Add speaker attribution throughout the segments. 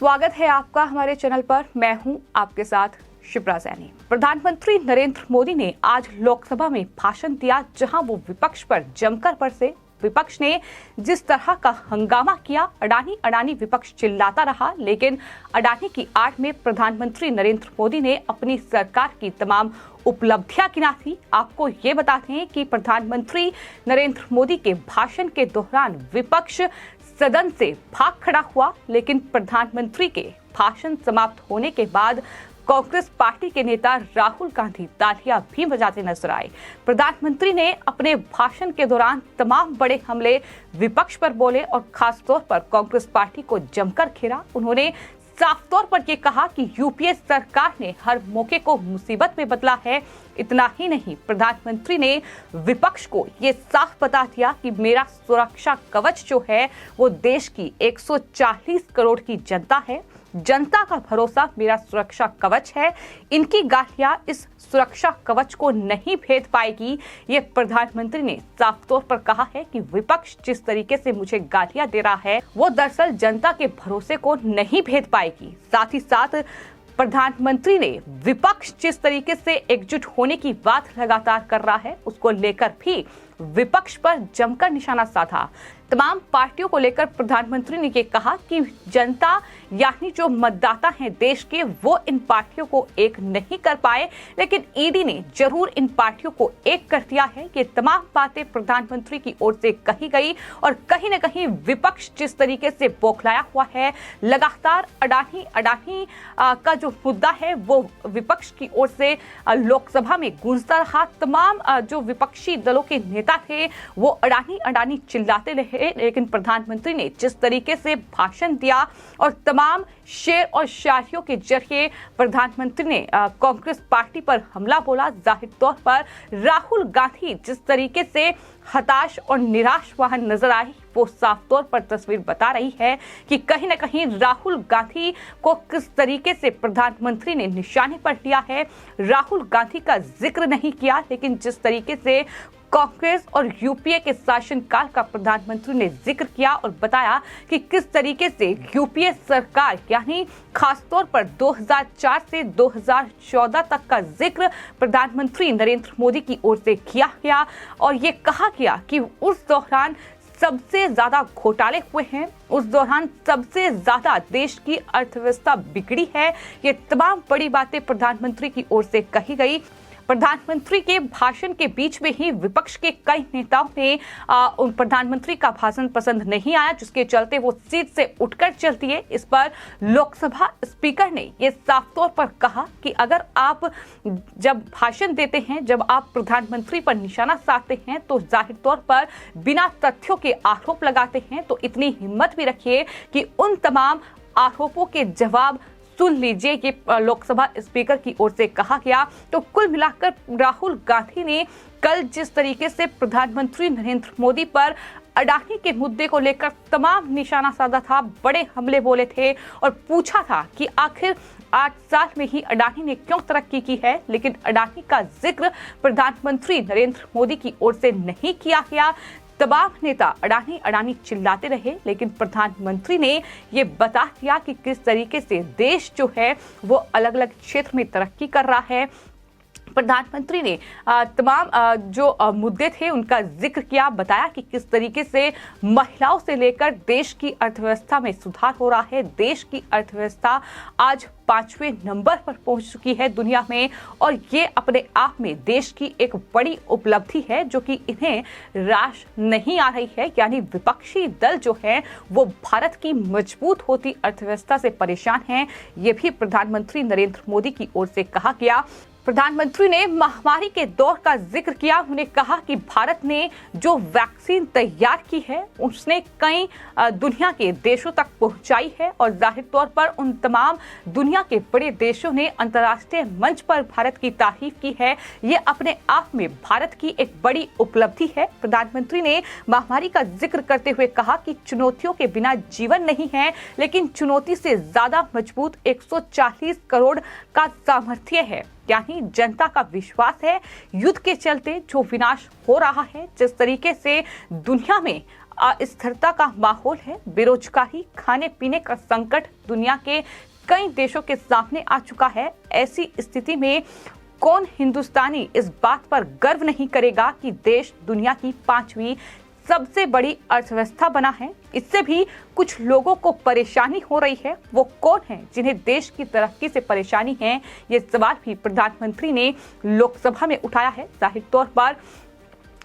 Speaker 1: स्वागत है आपका हमारे चैनल पर। मैं हूं आपके साथ शिप्रा सैनी। प्रधानमंत्री नरेंद्र मोदी ने आज लोकसभा में भाषण दिया, जहां वो विपक्ष पर जमकर बरसे। विपक्ष ने जिस तरह का हंगामा किया, अडानी अडानी विपक्ष चिल्लाता रहा, लेकिन अडानी की आड़ में प्रधानमंत्री नरेंद्र मोदी ने अपनी सरकार की तमाम उपलब्धियां गिनाई। आपको ये बताते हैं कि प्रधानमंत्री नरेंद्र मोदी के भाषण के दौरान विपक्ष सदन से भाग खड़ा हुआ, लेकिन प्रधानमंत्री के भाषण समाप्त होने के बाद कांग्रेस पार्टी के नेता राहुल गांधी तालियां भी बजाते नजर आए। प्रधानमंत्री ने अपने भाषण के दौरान तमाम बड़े हमले विपक्ष पर बोले और खासतौर पर कांग्रेस पार्टी को जमकर घेरा। उन्होंने साफ तौर पर यह कहा कि यूपीए सरकार ने हर मौके को मुसीबत में बदला है। इतना ही नहीं, प्रधानमंत्री ने विपक्ष को यह साफ बता दिया कि मेरा सुरक्षा कवच जो है वो देश की 140 करोड़ की जनता है। जनता का भरोसा मेरा सुरक्षा कवच है। इनकी गालियां इस सुरक्षा कवच को नहीं भेद पाएगी। ये प्रधानमंत्री ने साफ तौर पर कहा है कि विपक्ष जिस तरीके से मुझे गालियां दे रहा है वो दरअसल जनता के भरोसे को नहीं भेद पाएगी। साथ ही साथ प्रधानमंत्री ने विपक्ष जिस तरीके से एकजुट होने की बात लगातार कर रहा है, उसको लेकर भी विपक्ष पर जमकर निशाना साधा। तमाम पार्टियों को लेकर प्रधानमंत्री ने ये कहा कि जनता यानी जो मतदाता हैं देश के, वो इन पार्टियों को एक नहीं कर पाए, लेकिन ईडी ने जरूर इन पार्टियों को एक कर दिया है। ये तमाम बातें प्रधानमंत्री की ओर से कही गई और कहीं न कहीं विपक्ष जिस तरीके से बौखलाया हुआ है, लगातार अडानी अडानी का जो मुद्दा है वो विपक्ष की ओर से लोकसभा में गूंजता रहा। तमाम जो विपक्षी दलों के नेता थे वो अडानी अडानी चिल्लाते रहे, लेकिन प्रधानमंत्री ने जिस तरीके से भाषण दिया और तमाम शेर और शायरियों के जरिए प्रधानमंत्री ने कांग्रेस पार्टी पर हमला बोला, जाहिर तौर पर राहुल गांधी जिस तरीके से हताश और निराश वहां नजर आई, वो साफ तौर पर तस्वीर बता रही है कि कहीं न कहीं राहुल गांधी को किस तरीके से प्रधानमंत्री ने निशाने पर लिया है। राहुल गांधी का जिक्र नहीं किया, लेकिन जिस तरीके से कांग्रेस और यूपीए के शासनकाल का प्रधानमंत्री ने जिक्र किया और बताया कि किस तरीके से यूपीए सरकार यानी खासतौर पर 2004 से 2014 तक का जिक्र प्रधानमंत्री नरेंद्र मोदी की ओर से किया गया और ये कहा गया कि उस दौरान सबसे ज्यादा घोटाले हुए हैं, उस दौरान सबसे ज्यादा देश की अर्थव्यवस्था बिगड़ी है। ये तमाम बड़ी बातें प्रधानमंत्री की ओर से कही गई। प्रधानमंत्री के भाषण के बीच में ही विपक्ष के कई नेताओं ने प्रधानमंत्री का भाषण पसंद नहीं आया, जिसके चलते वो सीट से उठकर चल दिए। इस पर लोकसभा स्पीकर ने ये साफ तौर पर कहा कि अगर आप जब भाषण देते हैं, जब आप प्रधानमंत्री पर निशाना साधते हैं, तो जाहिर तौर पर बिना तथ्यों के आरोप लगाते हैं, तो इतनी हिम्मत भी रखिए कि उन तमाम आरोपों के जवाब सुन लीजिए। ये लोकसभा स्पीकर की ओर से कहा गया। तो कुल मिलाकर राहुल गांधी ने कल जिस तरीके से प्रधानमंत्री नरेंद्र मोदी पर अडानी के मुद्दे को लेकर तमाम निशाना साधा था, बड़े हमले बोले थे और पूछा था कि आखिर 8 साल में ही अडानी ने क्यों तरक्की की है, लेकिन अडानी का जिक्र प्रधानमंत्री नरेंद्र मोदी की ओर से नहीं किया गया। तमाम नेता अडानी अडानी चिल्लाते रहे, लेकिन प्रधानमंत्री ने ये बता दिया कि किस तरीके से देश जो है वो अलग अलग क्षेत्र में तरक्की कर रहा है। प्रधानमंत्री ने तमाम जो मुद्दे थे उनका जिक्र किया, बताया कि किस तरीके से महिलाओं से लेकर देश की अर्थव्यवस्था में सुधार हो रहा है। देश की अर्थव्यवस्था आज 5वें नंबर पर पहुंच चुकी है दुनिया में और ये अपने आप में देश की एक बड़ी उपलब्धि है, जो कि इन्हें रास नहीं आ रही है। यानी विपक्षी दल जो है वो भारत की मजबूत होती अर्थव्यवस्था से परेशान हैं। ये भी प्रधानमंत्री नरेंद्र मोदी की ओर से कहा गया। प्रधानमंत्री ने महामारी के दौर का जिक्र किया। उन्होंने कहा कि भारत ने जो वैक्सीन तैयार की है उसने कई दुनिया के देशों तक पहुंचाई है और जाहिर तौर पर उन तमाम दुनिया के बड़े देशों ने अंतर्राष्ट्रीय मंच पर भारत की तारीफ की है। ये अपने आप में भारत की एक बड़ी उपलब्धि है। प्रधानमंत्री ने महामारी का जिक्र करते हुए कहा कि चुनौतियों के बिना जीवन नहीं है, लेकिन चुनौती से ज्यादा मजबूत 140 करोड़ का सामर्थ्य है, यानी जनता का विश्वास है। युद्ध के चलते जो विनाश हो रहा है, जिस तरीके से दुनिया में अस्थिरता का माहौल है, बेरोजगारी, खाने पीने का संकट दुनिया के कई देशों के सामने आ चुका है। ऐसी स्थिति में कौन हिंदुस्तानी इस बात पर गर्व नहीं करेगा कि देश दुनिया की 5वीं सबसे बड़ी अर्थव्यवस्था बना है। इससे भी कुछ लोगों को परेशानी हो रही है। वो कौन है जिन्हें देश की तरक्की से परेशानी है? ये सवाल भी प्रधानमंत्री ने लोकसभा में उठाया है। जाहिर तौर पर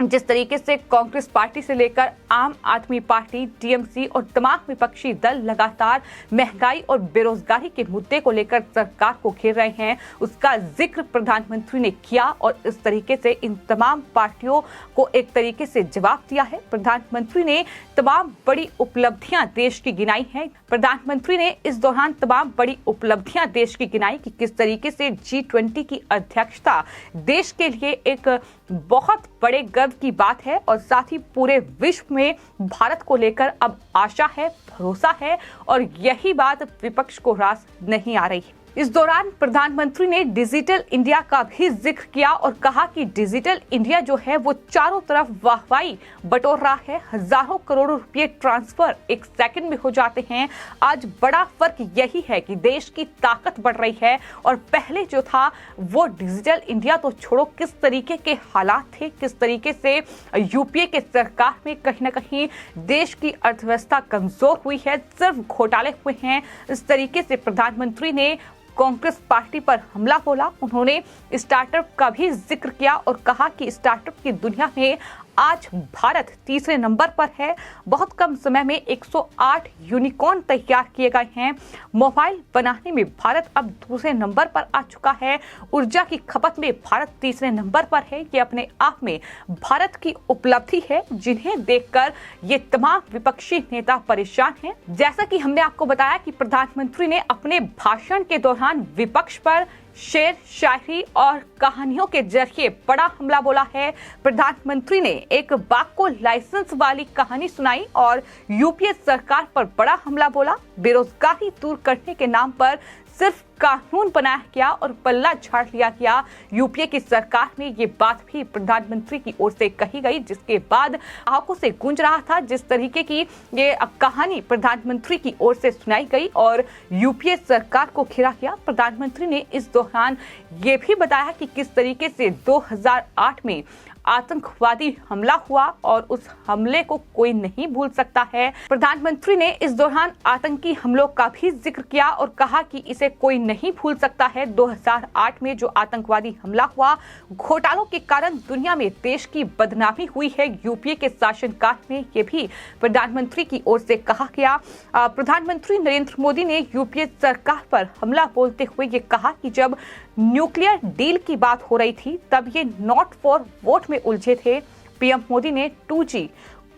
Speaker 1: जिस तरीके से कांग्रेस पार्टी से लेकर आम आदमी पार्टी, टीएमसी और तमाम विपक्षी दल लगातार महंगाई और बेरोजगारी के मुद्दे को लेकर सरकार को घेर रहे हैं, उसका जिक्र प्रधानमंत्री ने किया और इस तरीके से इन तमाम पार्टियों को एक तरीके से जवाब दिया है। प्रधानमंत्री ने तमाम बड़ी उपलब्धियां देश की गिनाई है। प्रधानमंत्री ने इस दौरान तमाम बड़ी उपलब्धियां देश की गिनाई कि किस तरीके से G20 की अध्यक्षता देश के लिए एक बहुत बड़े गर्व की बात है और साथ ही पूरे विश्व में भारत को लेकर अब आशा है, भरोसा है और यही बात विपक्ष को रास नहीं आ रही है। इस दौरान प्रधानमंत्री ने डिजिटल इंडिया का भी जिक्र किया और कहा कि डिजिटल इंडिया जो है वो चारों तरफ वाहवाही बटोर रहा है। हजारों करोड़ों रुपए ट्रांसफर एक सेकंड में हो जाते हैं। आज बड़ा फर्क यही है कि देश की ताकत बढ़ रही है और पहले जो था वो डिजिटल इंडिया तो छोड़ो, किस तरीके के हालात थे, किस तरीके से यूपीए के सरकार में कहीं ना कहीं देश की अर्थव्यवस्था कमजोर हुई है, सिर्फ घोटाले हुए हैं। इस तरीके से प्रधानमंत्री ने कांग्रेस पार्टी पर हमला बोला। उन्होंने स्टार्टअप का भी जिक्र किया और कहा कि स्टार्टअप की दुनिया में आज भारत तीसरे नंबर पर है। बहुत कम समय में 108 यूनिकॉर्न तैयार किए गए हैं। मोबाइल बनाने में भारत अब दूसरे नंबर पर आ चुका है। ऊर्जा की खपत में भारत तीसरे नंबर पर है। ये अपने आप में भारत की उपलब्धि है, जिन्हें देखकर ये तमाम विपक्षी नेता परेशान हैं। जैसा कि हमने आपको बताया कि प्रधानमंत्री ने अपने भाषण के दौरान विपक्ष पर शेर, शायरी और कहानियों के जरिए बड़ा हमला बोला है। प्रधानमंत्री ने एक बाघ को लाइसेंस वाली कहानी सुनाई और यूपीए सरकार पर बड़ा हमला बोला। बेरोजगारी दूर करने के नाम पर सिर्फ कानून बनाया गया और पल्ला झाड़ लिया गया। यूपीए की सरकार में ये बात भी प्रधानमंत्री की ओर से कही गई, जिसके बाद आंखों से गूंज रहा था जिस तरीके की ये कहानी प्रधानमंत्री की ओर से सुनाई गई और यूपीए सरकार को घेरा गया। प्रधानमंत्री ने इस दौरान ये भी बताया कि किस तरीके से 2008 में आतंकवादी हमला हुआ और उस हमले को कोई नहीं भूल सकता है। प्रधानमंत्री ने इस दौरान आतंकी हमलों का भी जिक्र किया और कहा कि इसे कोई नहीं भूल सकता है। 2008 में जो आतंकवादी हमला हुआ, घोटालों के कारण दुनिया में देश की बदनामी हुई है। यूपीए के शासनकाल में ये भी प्रधानमंत्री की ओर से कहा गया। प्रधानमंत्री नरेंद्र मोदी ने यूपीए सरकार पर हमला बोलते हुए ये कहा कि जब न्यूक्लियर डील की बात हो रही थी तब ये नॉट फॉर वोट में उलझे थे। पीएम मोदी ने 2G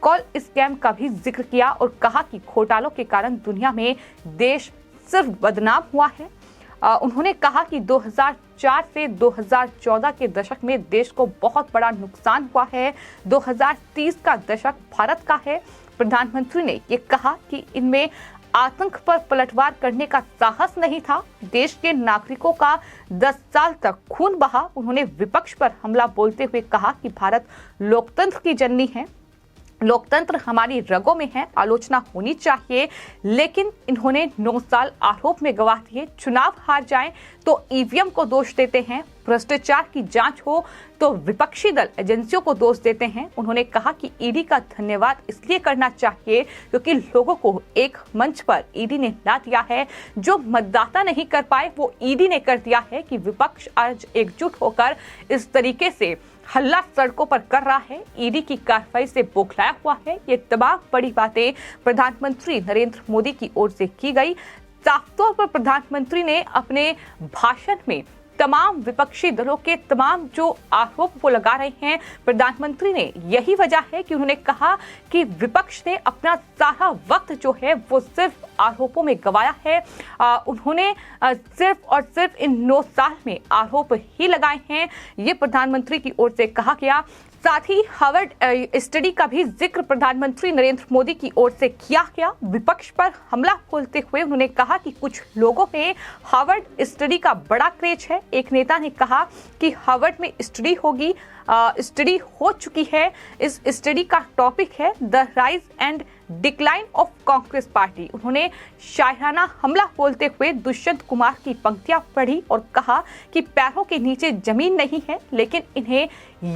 Speaker 1: कॉल स्कैम का भी जिक्र किया और कहा कि घोटालों के कारण दुनिया में देश सिर्फ बदनाम हुआ है। उन्होंने कहा कि 2004 से 2014 के दशक में देश को बहुत बड़ा नुकसान हुआ है। 2030 का दशक भारत का है। प्रधानमंत्री ने ये कहा कि इनमें आतंक पर पलटवार करने का साहस नहीं था। देश के नागरिकों का 10 साल तक खून बहा। उन्होंने विपक्ष पर हमला बोलते हुए कहा कि भारत लोकतंत्र की जननी है, लोकतंत्र हमारी रगों में है, आलोचना होनी चाहिए। लेकिन इन्होंने 9 साल आरोप में गवा दिए। चुनाव हार जाएं तो ईवीएम को दोष देते हैं, भ्रष्टाचार की जांच हो तो विपक्षी दल एजेंसियों को दोष देते हैं। उन्होंने कहा कि ईडी का धन्यवाद इसलिए करना चाहिए क्योंकि लोगों को एक मंच पर ईडी ने ला दिया है। जो मतदाता नहीं कर पाए वो ईडी ने कर दिया है कि विपक्ष आज एकजुट होकर इस तरीके से हल्ला सड़कों पर कर रहा है, ईडी की कार्रवाई से बौखलाया हुआ है। ये तमाम बड़ी बातें प्रधानमंत्री नरेंद्र मोदी की ओर से की गई। साफ तौर पर प्रधानमंत्री ने अपने भाषण में तमाम विपक्षी दलों के तमाम जो आरोप वो लगा रहे हैं, प्रधानमंत्री ने यही वजह है कि उन्होंने कहा कि विपक्ष ने अपना सारा वक्त जो है वो सिर्फ आरोपों में गवाया है। उन्होंने सिर्फ और सिर्फ इन 9 साल में आरोप ही लगाए हैं, ये प्रधानमंत्री की ओर से कहा गया। साथ ही हार्वर्ड स्टडी का भी जिक्र प्रधानमंत्री नरेंद्र मोदी की ओर से किया गया। विपक्ष पर हमला बोलते हुए उन्होंने कहा कि कुछ लोगों में हार्वर्ड स्टडी का बड़ा क्रेज है। एक नेता ने कहा कि हार्वर्ड में स्टडी होगी, स्टडी हो चुकी है। इस स्टडी का टॉपिक है the rise and decline of Congress party. उन्होंने शायराना हमला बोलते हुए दुष्यंत कुमार की पंक्तियां पढ़ी और कहा कि पैरों के नीचे जमीन नहीं है लेकिन इन्हें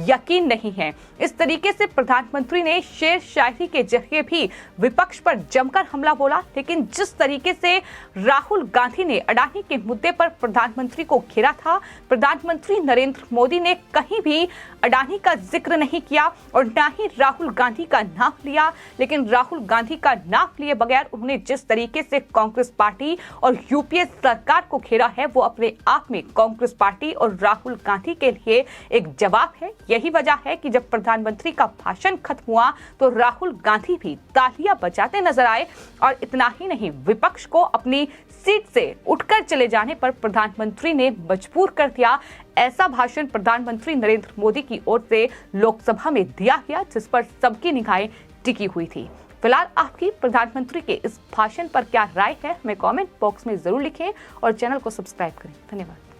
Speaker 1: यकीन नहीं है। इस तरीके से प्रधानमंत्री ने शेर शायरी के जरिए भी विपक्ष पर जमकर हमला बोला, लेकिन जिस तरीके से राहुल गांधी ने अडानी के मुद्दे पर प्रधानमंत्री को घेरा था, प्रधानमंत्री नरेंद्र मोदी ने कहीं भी अडानी का जिक्र नहीं किया और न ही राहुल गांधी का नाम लिया। लेकिन राहुल गांधी का नाम लिए बगैर उन्होंने जिस तरीके से कांग्रेस पार्टी और यूपीए सरकार को घेरा है, वो अपने आप में कांग्रेस पार्टी और राहुल गांधी के लिए एक जवाब है। यही वजह है कि जब प्रधानमंत्री का भाषण खत्म हुआ तो राहुल गांधी भी तालियां बजाते नजर आए और इतना ही नहीं, विपक्ष को अपनी सीट से उठकर चले जाने पर प्रधानमंत्री ने मजबूर कर दिया। ऐसा भाषण प्रधानमंत्री नरेंद्र मोदी की ओर से लोकसभा में दिया गया जिस पर सबकी निगाहें टिकी हुई थी। फिलहाल आपकी प्रधानमंत्री के इस भाषण पर क्या राय है, हमें कमेंट बॉक्स में जरूर लिखें और चैनल को सब्सक्राइब करें। धन्यवाद।